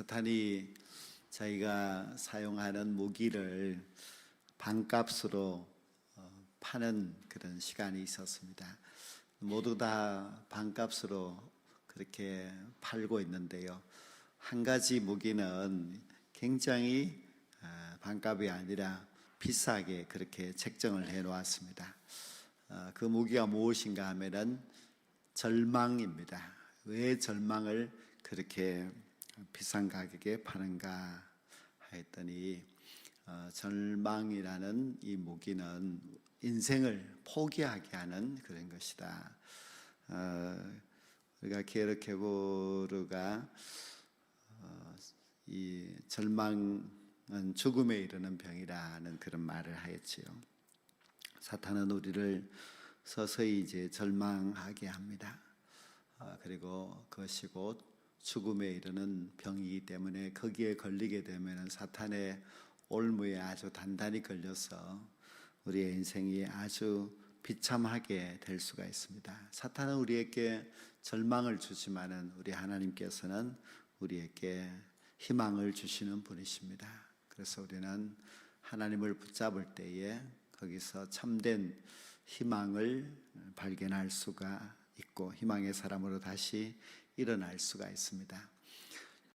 사탄이 저희가 사용하는 무기를 반값으로 파는 그런 시간이 있었습니다. 모두 다 반값으로 그렇게 팔고 있는데요. 한 가지 무기는 굉장히 반값이 아니라 비싸게 그렇게 책정을 해 놓았습니다. 그 무기가 무엇인가 하면은 절망입니다. 왜 절망을 그렇게 비싼 가격에 파는가 했더니 절망이라는 이 무기는 인생을 포기하게 하는 그런 것이다. 우리가 게르케고르가 이 절망은 죽음에 이르는 병이라는 그런 말을 하였지요. 사탄은 우리를 서서히 이제 절망하게 합니다. 그리고 그것이 곧 죽음에 이르는 병이기 때문에 거기에 걸리게 되면 사탄의 올무에 아주 단단히 걸려서 우리의 인생이 아주 비참하게 될 수가 있습니다. 사탄은 우리에게 절망을 주지만은 우리 하나님께서는 우리에게 희망을 주시는 분이십니다. 그래서 우리는 하나님을 붙잡을 때에 거기서 참된 희망을 발견할 수가 있고 희망의 사람으로 다시 일어날 수가 있습니다.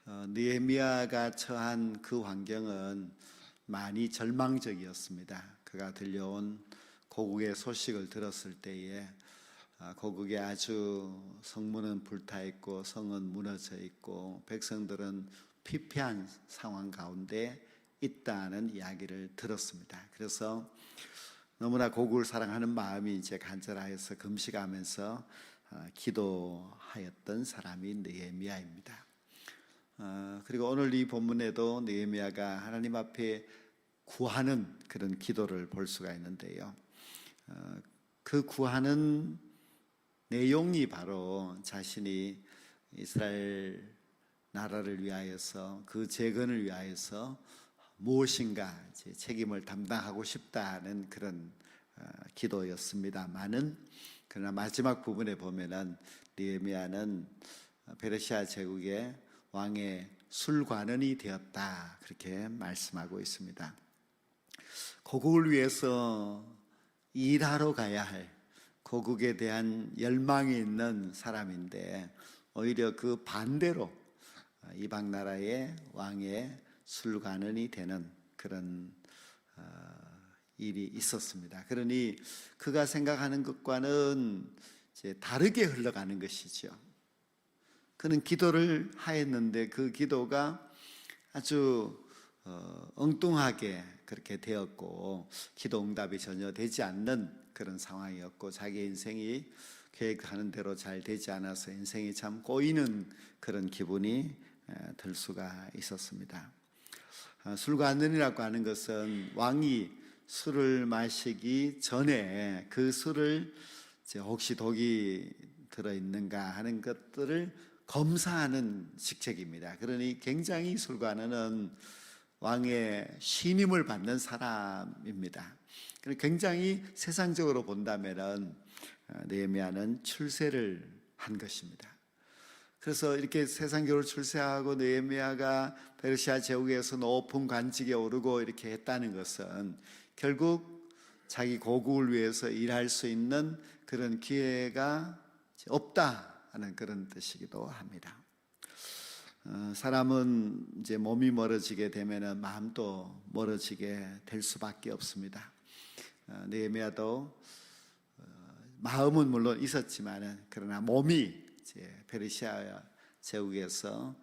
느헤미야가 처한 그 환경은 많이 절망적이었습니다. 그가 들려온 고국의 소식을 들었을 때에 고국에 아주 성문은 불타 있고 성은 무너져 있고 백성들은 피폐한 상황 가운데 있다는 이야기를 들었습니다. 그래서 너무나 고국을 사랑하는 마음이 이제 간절하여서 금식하면서 기도하였던 사람이 느헤미야입니다. 그리고 오늘 이 본문에도 느헤미야가 하나님 앞에 구하는 그런 기도를 볼 수가 있는데요. 그 구하는 내용이 바로 자신이 이스라엘 나라를 위하여서 그 재건을 위하여서 무엇인가 책임을 담당하고 싶다는 그런 기도였습니다만은 그러나 마지막 부분에 보면은 느헤미야는 페르시아 제국의 왕의 술관원이 되었다 그렇게 말씀하고 있습니다. 고국을 위해서 일하러 가야 할 고국에 대한 열망이 있는 사람인데 오히려 그 반대로 이방 나라의 왕의 술관원이 되는 그런 일이 있었습니다. 그러니 그가 생각하는 것과는 이제 다르게 흘러가는 것이죠. 그는 기도를 하였는데 그 기도가 아주 엉뚱하게 그렇게 되었고 기도 응답이 전혀 되지 않는 그런 상황이었고 자기 인생이 계획하는 대로 잘 되지 않아서 인생이 참 꼬이는 그런 기분이 들 수가 있었습니다. 술관원이라고 하는 것은 왕이 술을 마시기 전에 그 술을 혹시 독이 들어있는가 하는 것들을 검사하는 직책입니다. 그러니 굉장히 술관원은 왕의 신임을 받는 사람입니다. 굉장히 세상적으로 본다면 느헤미야는 출세를 한 것입니다. 그래서 이렇게 세상적으로 출세하고 느헤미야가 페르시아 제국에서 높은 관직에 오르고 이렇게 했다는 것은 결국 자기 고국을 위해서 일할 수 있는 그런 기회가 없다 하는 그런 뜻이기도 합니다. 사람은 이제 몸이 멀어지게 되면 마음도 멀어지게 될 수밖에 없습니다. 느헤미야도 마음은 물론 있었지만은 그러나 몸이 이제 페르시아 제국에서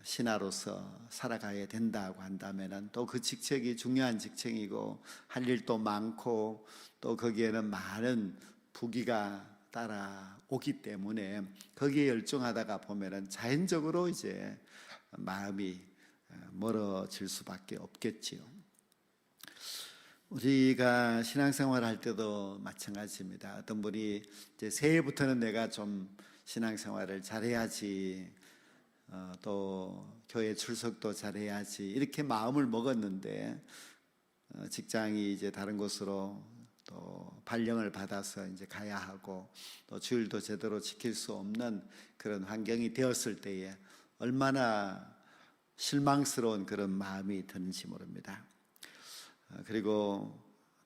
신하로서 살아가야 된다고 한다면은 또 그 직책이 중요한 직책이고 할 일도 많고 또 거기에는 많은 부귀가 따라오기 때문에 거기에 열중하다가 보면은 자연적으로 이제 마음이 멀어질 수밖에 없겠지요. 우리가 신앙생활 할 때도 마찬가지입니다. 어떤 분이 이제 새해부터는 내가 좀 신앙생활을 잘해야지, 또 교회 출석도 잘해야지 이렇게 마음을 먹었는데 직장이 이제 다른 곳으로 또 발령을 받아서 이제 가야 하고 또 주일도 제대로 지킬 수 없는 그런 환경이 되었을 때에 얼마나 실망스러운 그런 마음이 드는지 모릅니다. 그리고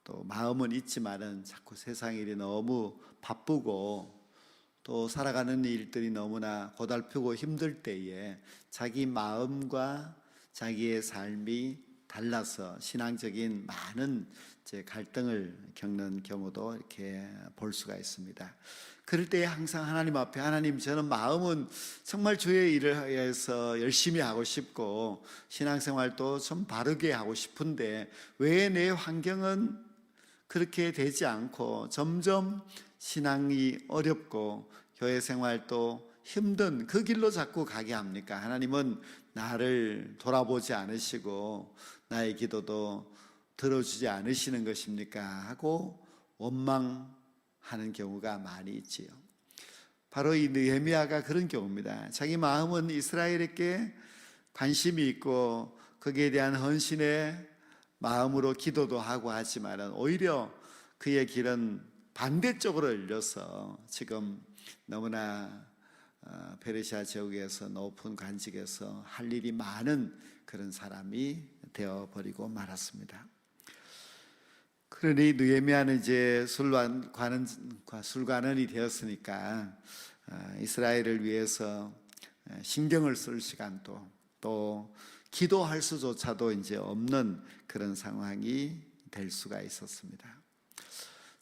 또 마음은 있지만은 자꾸 세상 일이 너무 바쁘고 또 살아가는 일들이 너무나 고달프고 힘들 때에 자기 마음과 자기의 삶이 달라서 신앙적인 많은 갈등을 겪는 경우도 이렇게 볼 수가 있습니다. 그럴 때 항상 하나님 앞에, 하나님, 저는 마음은 정말 주의 일을 위해서 열심히 하고 싶고 신앙생활도 좀 바르게 하고 싶은데 왜 내 환경은 그렇게 되지 않고 점점 신앙이 어렵고 교회 생활도 힘든 그 길로 자꾸 가게 합니까? 하나님은 나를 돌아보지 않으시고 나의 기도도 들어주지 않으시는 것입니까? 하고 원망하는 경우가 많이 있지요. 바로 이 느헤미야가 그런 경우입니다. 자기 마음은 이스라엘에게 관심이 있고 거기에 대한 헌신의 마음으로 기도도 하고 하지만 오히려 그의 길은 반대쪽으로 열려서 지금 너무나 페르시아 제국에서 높은 관직에서 할 일이 많은 그런 사람이 되어버리고 말았습니다. 그러니 느헤미야는 이제 술관원이 되었으니까 이스라엘을 위해서 신경을 쓸 시간도 또 기도할 수조차도 이제 없는 그런 상황이 될 수가 있었습니다.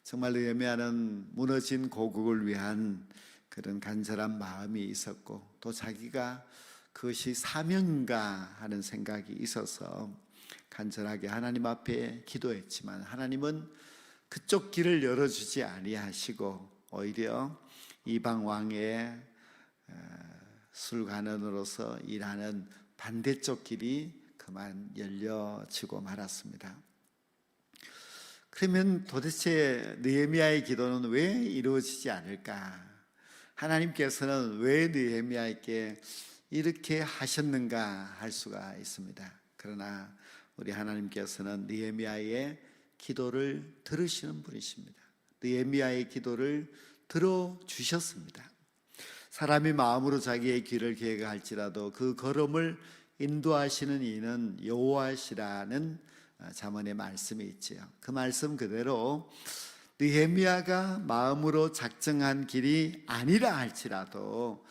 정말 느헤미야는 무너진 고국을 위한 그런 간절한 마음이 있었고 또 자기가 그것이 사명인가 하는 생각이 있어서 간절하게 하나님 앞에 기도했지만 하나님은 그쪽 길을 열어주지 아니하시고 오히려 이방 왕의 술관원으로서 일하는 반대쪽 길이 그만 열려지고 말았습니다. 그러면 도대체 느헤미야의 기도는 왜 이루어지지 않을까? 하나님께서는 왜 느헤미야에게 이렇게 하셨는가 할 수가 있습니다. 그러나 우리 하나님께서는 느헤미야의 기도를 들으시는 분이십니다. 느헤미야의 기도를 들어주셨습니다. 사람이 마음으로 자기의 길을 계획할지라도 그 걸음을 인도하시는 이는 여호와시라는 잠언의 말씀이 있지요. 그 말씀 그대로 느헤미야가 마음으로 작정한 길이 아니라 할지라도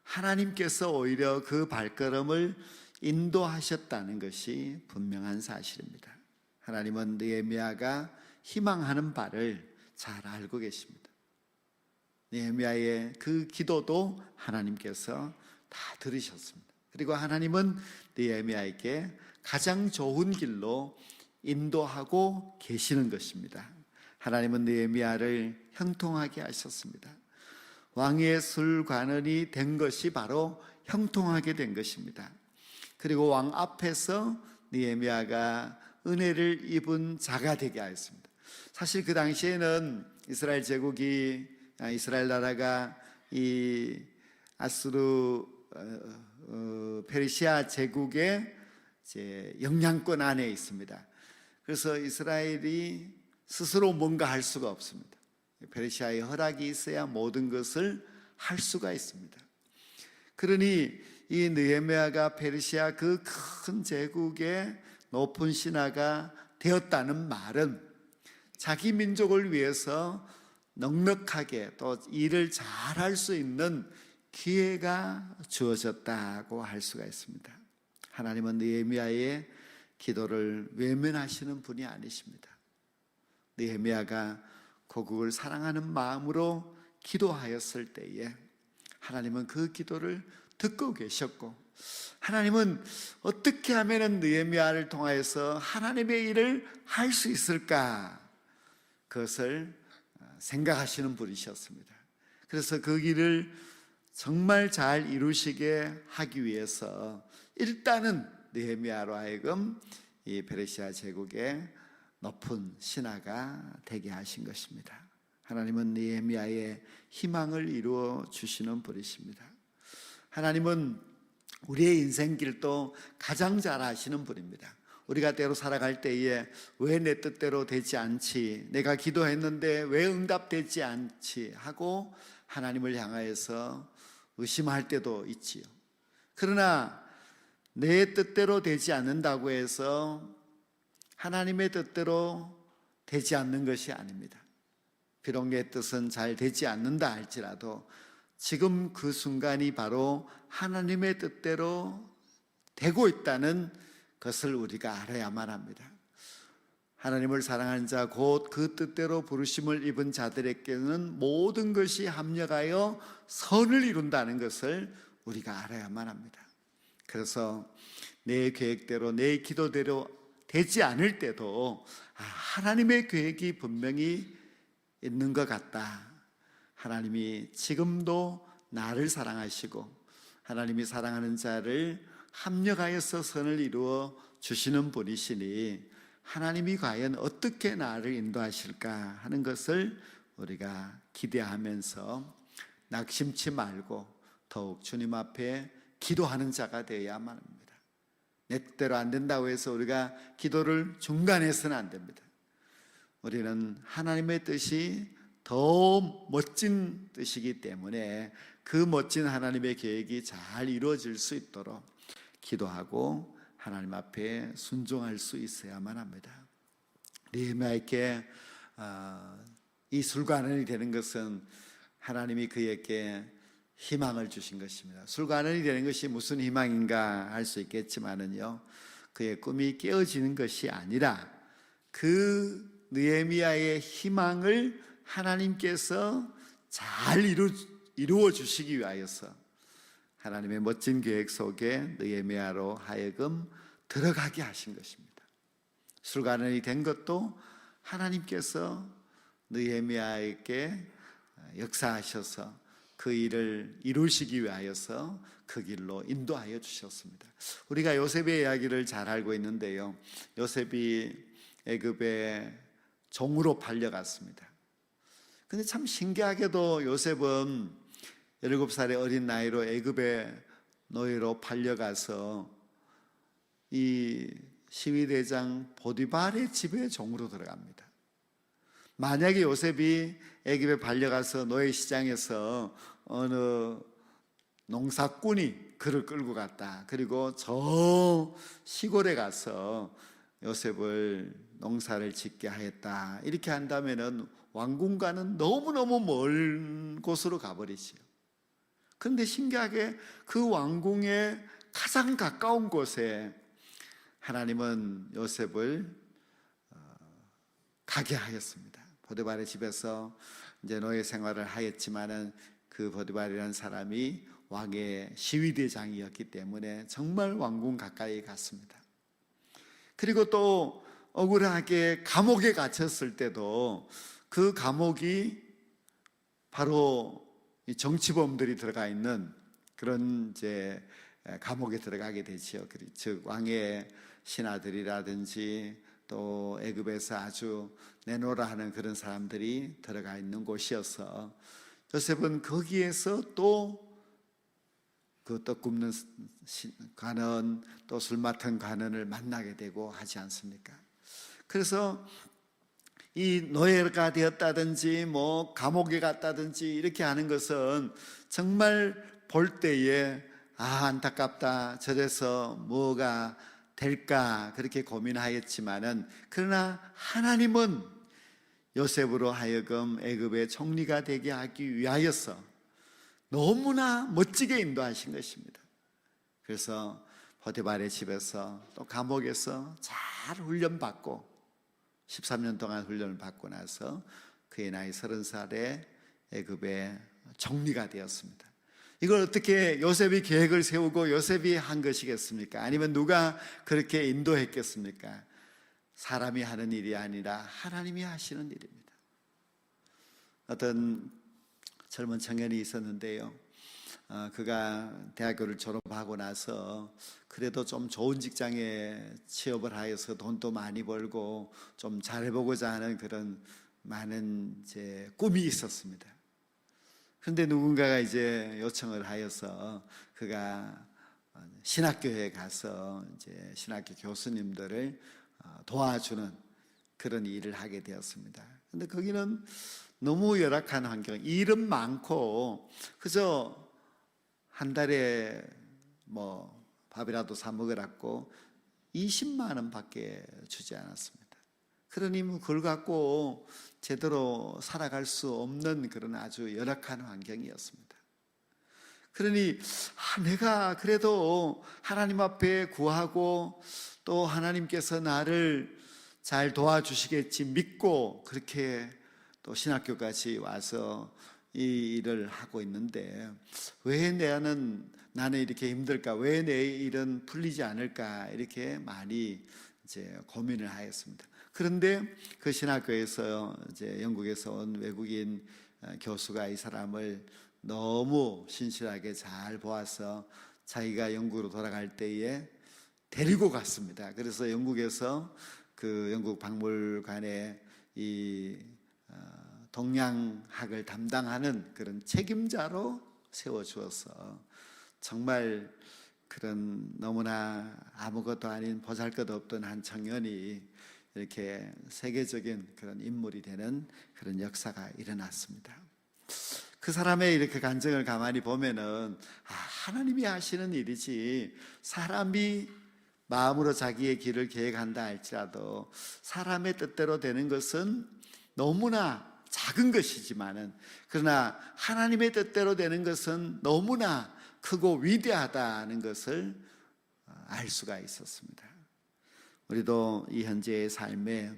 하나님께서 오히려 그 발걸음을 인도하셨다는 것이 분명한 사실입니다. 하나님은 느헤미야가 희망하는 바를 잘 알고 계십니다. 느헤미야의 그 기도도 하나님께서 다 들으셨습니다. 그리고 하나님은 느헤미야에게 가장 좋은 길로 인도하고 계시는 것입니다. 하나님은 느헤미야를 형통하게 하셨습니다. 왕의 술관원이 된 것이 바로 형통하게 된 것입니다. 그리고 왕 앞에서 느헤미야가 은혜를 입은 자가 되게 하였습니다. 사실 그 당시에는 이스라엘 제국이 이스라엘 나라가 이 아수르 페르시아 제국의 이제 영향권 안에 있습니다. 그래서 이스라엘이 스스로 뭔가 할 수가 없습니다. 페르시아의 허락이 있어야 모든 것을 할 수가 있습니다. 그러니 이 느헤미야가 페르시아 그 큰 제국의 높은 신하가 되었다는 말은 자기 민족을 위해서 넉넉하게 또 일을 잘할 수 있는 기회가 주어졌다고 할 수가 있습니다. 하나님은 느헤미야의 기도를 외면하시는 분이 아니십니다. 느헤미야가 고국을 사랑하는 마음으로 기도하였을 때에 하나님은 그 기도를 듣고 계셨고 하나님은 어떻게 하면 느헤미야를 통하여서 하나님의 일을 할 수 있을까 그것을 생각하시는 분이셨습니다. 그래서 그 길을 정말 잘 이루시게 하기 위해서 일단은 느헤미야로 하여금 이 페르시아 제국의 높은 신하가 되게 하신 것입니다. 하나님은 느헤미야의 희망을 이루어 주시는 분이십니다. 하나님은 우리의 인생길도 가장 잘 아시는 분입니다. 우리가 때로 살아갈 때에 왜 내 뜻대로 되지 않지? 내가 기도했는데 왜 응답되지 않지? 하고 하나님을 향하여서 의심할 때도 있지요. 그러나 내 뜻대로 되지 않는다고 해서 하나님의 뜻대로 되지 않는 것이 아닙니다. 비록 내 뜻은 잘 되지 않는다 할지라도 지금 그 순간이 바로 하나님의 뜻대로 되고 있다는 것을 우리가 알아야만 합니다. 하나님을 사랑하는 자 곧 그 뜻대로 부르심을 입은 자들에게는 모든 것이 합력하여 선을 이룬다는 것을 우리가 알아야만 합니다. 그래서 내 계획대로 내 기도대로 되지 않을 때도 하나님의 계획이 분명히 있는 것 같다. 하나님이 지금도 나를 사랑하시고 하나님이 사랑하는 자를 합력하여서 선을 이루어 주시는 분이시니 하나님이 과연 어떻게 나를 인도하실까 하는 것을 우리가 기대하면서 낙심치 말고 더욱 주님 앞에 기도하는 자가 되어야만 합니다. 내 뜻대로 안 된다고 해서 우리가 기도를 중단해서는 안 됩니다. 우리는 하나님의 뜻이 더 멋진 뜻이기 때문에 그 멋진 하나님의 계획이 잘 이루어질 수 있도록 기도하고 하나님 앞에 순종할 수 있어야만 합니다. 느헤미야에게 이 술관원이 되는 것은 하나님이 그에게 희망을 주신 것입니다. 술관원이 되는 것이 무슨 희망인가 할 수 있겠지만은요, 그의 꿈이 깨어지는 것이 아니라 그 느헤미야의 희망을 하나님께서 잘 이루어 주시기 위하여서 하나님의 멋진 계획 속에 느헤미야로 하여금 들어가게 하신 것입니다. 술관원이 된 것도 하나님께서 느헤미야에게 역사하셔서 그 일을 이루시기 위하여서 그 길로 인도하여 주셨습니다. 우리가 요셉의 이야기를 잘 알고 있는데요, 요셉이 애굽의 종으로 팔려갔습니다. 근데 참 신기하게도 요셉은 17살의 어린 나이로 애굽의 노예로 팔려가서 이 시위대장 보디발의 집에 종으로 들어갑니다. 만약에 요셉이 애굽에 팔려가서 노예 시장에서 어느 농사꾼이 그를 끌고 갔다, 그리고 저 시골에 가서 요셉을 농사를 짓게 하였다, 이렇게 한다면은 왕궁과는 너무너무 먼 곳으로 가버리지요. 그런데 신기하게 그 왕궁의 가장 가까운 곳에 하나님은 요셉을 가게 하였습니다. 보디발의 집에서 이제 노예 생활을 하였지만은 그 보디발이라는 사람이 왕의 시위대장이었기 때문에 정말 왕궁 가까이 갔습니다. 그리고 또 억울하게 감옥에 갇혔을 때도 그 감옥이 바로 정치범들이 들어가 있는 그런 이제 감옥에 들어가게 되지요. 즉 왕의 신하들이라든지 또 애굽에서 아주 내노라 하는 그런 사람들이 들어가 있는 곳이어서 요셉은 거기에서 또 그 떡 굽는 관원, 또 술 맡은 관원을 만나게 되고 하지 않습니까? 그래서 이 노예가 되었다든지 뭐 감옥에 갔다든지 이렇게 하는 것은 정말 볼 때에 안타깝다, 저래서 뭐가 될까 그렇게 고민하였지만은, 그러나 하나님은 요셉으로 하여금 애굽의 총리가 되게 하기 위하여서 너무나 멋지게 인도하신 것입니다. 그래서 보디발의 집에서 또 감옥에서 잘 훈련받고 13년 동안 훈련을 받고 나서 그의 나이 30살에 애굽의 총리가 되었습니다. 이걸 어떻게 요셉이 계획을 세우고 요셉이 한 것이겠습니까? 아니면 누가 그렇게 인도했겠습니까? 사람이 하는 일이 아니라 하나님이 하시는 일입니다. 어떤 젊은 청년이 있었는데요, 그가 대학교를 졸업하고 나서 그래도 좀 좋은 직장에 취업을 하여서 돈도 많이 벌고 좀 잘해보고자 하는 그런 많은 이제 꿈이 있었습니다. 그런데 누군가가 이제 요청을 하여서 그가 신학교에 가서 이제 신학교 교수님들을 도와주는 그런 일을 하게 되었습니다. 그런데 거기는 너무 열악한 환경, 일은 많고 그저 한 달에 뭐 밥이라도 사 먹으라고 20만 원밖에 주지 않았습니다. 그러니 그걸 갖고 제대로 살아갈 수 없는 그런 아주 열악한 환경이었습니다. 그러니 내가 그래도 하나님 앞에 구하고 또 하나님께서 나를 잘 도와주시겠지 믿고 그렇게 또 신학교까지 와서 이 일을 하고 있는데 왜 나는 이렇게 힘들까? 왜 내 일은 풀리지 않을까? 이렇게 많이 이제 고민을 하였습니다. 그런데 그 신학교에서 이제 영국에서 온 외국인 교수가 이 사람을 너무 신실하게 잘 보아서 자기가 영국으로 돌아갈 때에 데리고 갔습니다. 그래서 영국에서 그 영국 박물관에 이 동양학을 담당하는 그런 책임자로 세워주어서 정말 그런 너무나 아무것도 아닌 보잘것 없던 한 청년이 이렇게 세계적인 그런 인물이 되는 그런 역사가 일어났습니다. 그 사람의 이렇게 간증을 가만히 보면은 하나님이 하시는 일이지 사람이 마음으로 자기의 길을 계획한다 할지라도 사람의 뜻대로 되는 것은 너무나 작은 것이지만은 그러나 하나님의 뜻대로 되는 것은 너무나 크고 위대하다는 것을 알 수가 있었습니다. 우리도 이 현재의 삶에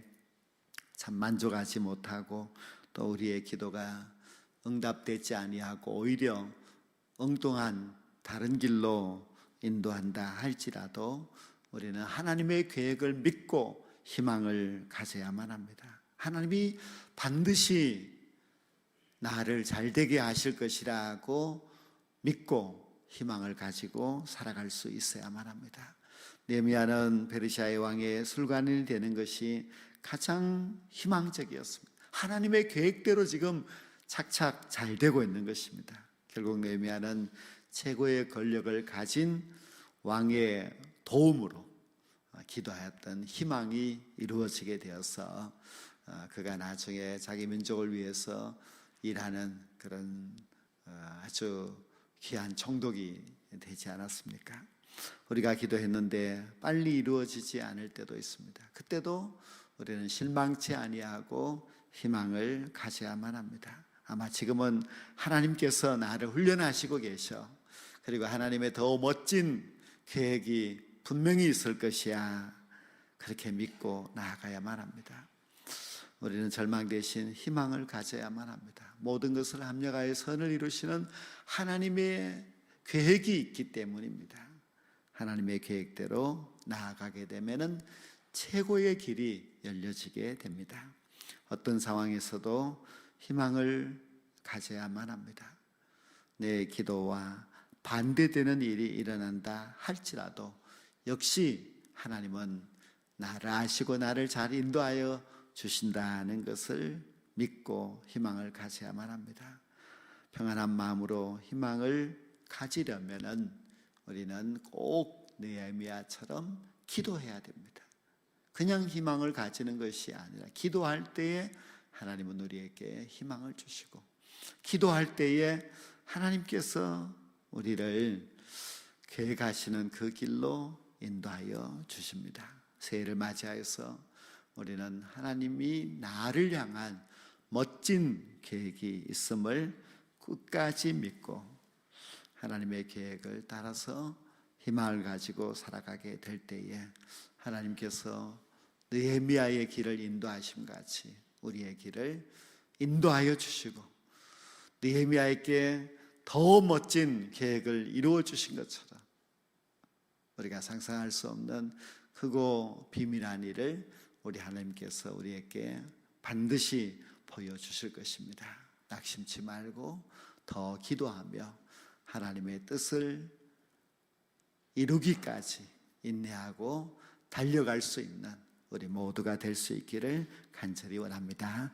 참 만족하지 못하고 또 우리의 기도가 응답되지 아니하고 오히려 엉뚱한 다른 길로 인도한다 할지라도 우리는 하나님의 계획을 믿고 희망을 가져야만 합니다. 하나님이 반드시 나를 잘되게 하실 것이라고 믿고 희망을 가지고 살아갈 수 있어야만 합니다. 느헤미야는 페르시아의 왕의 술관이 되는 것이 가장 희망적이었습니다. 하나님의 계획대로 지금 착착 잘 되고 있는 것입니다. 결국 느헤미야는 최고의 권력을 가진 왕의 도움으로 기도하였던 희망이 이루어지게 되어서 그가 나중에 자기 민족을 위해서 일하는 그런 아주 귀한 총독이 되지 않았습니까? 우리가 기도했는데 빨리 이루어지지 않을 때도 있습니다. 그때도 우리는 실망치 아니하고 희망을 가져야만 합니다. 아마 지금은 하나님께서 나를 훈련하시고 계셔. 그리고 하나님의 더 멋진 계획이 분명히 있을 것이야. 그렇게 믿고 나아가야만 합니다. 우리는 절망 대신 희망을 가져야만 합니다. 모든 것을 합력하여 선을 이루시는 하나님의 계획이 있기 때문입니다. 하나님의 계획대로 나아가게 되면은 최고의 길이 열려지게 됩니다. 어떤 상황에서도 희망을 가져야만 합니다. 내 기도와 반대되는 일이 일어난다 할지라도 역시 하나님은 나를 아시고 나를 잘 인도하여 주신다는 것을 믿고 희망을 가져야만 합니다. 평안한 마음으로 희망을 가지려면은 우리는 꼭 느헤미야처럼 기도해야 됩니다. 그냥 희망을 가지는 것이 아니라 기도할 때에 하나님은 우리에게 희망을 주시고 기도할 때에 하나님께서 우리를 계획하시는 그 길로 인도하여 주십니다. 새해를 맞이하여서 우리는 하나님이 나를 향한 멋진 계획이 있음을 끝까지 믿고 하나님의 계획을 따라서 희망을 가지고 살아가게 될 때에 하나님께서 느헤미야의 길을 인도하심 같이 우리의 길을 인도하여 주시고 느헤미야에게 더 멋진 계획을 이루어 주신 것처럼 우리가 상상할 수 없는 크고 비밀한 일을 우리 하나님께서 우리에게 반드시 보여주실 것입니다. 낙심치 말고 더 기도하며 하나님의 뜻을 이루기까지 인내하고 달려갈 수 있는 우리 모두가 될 수 있기를 간절히 원합니다.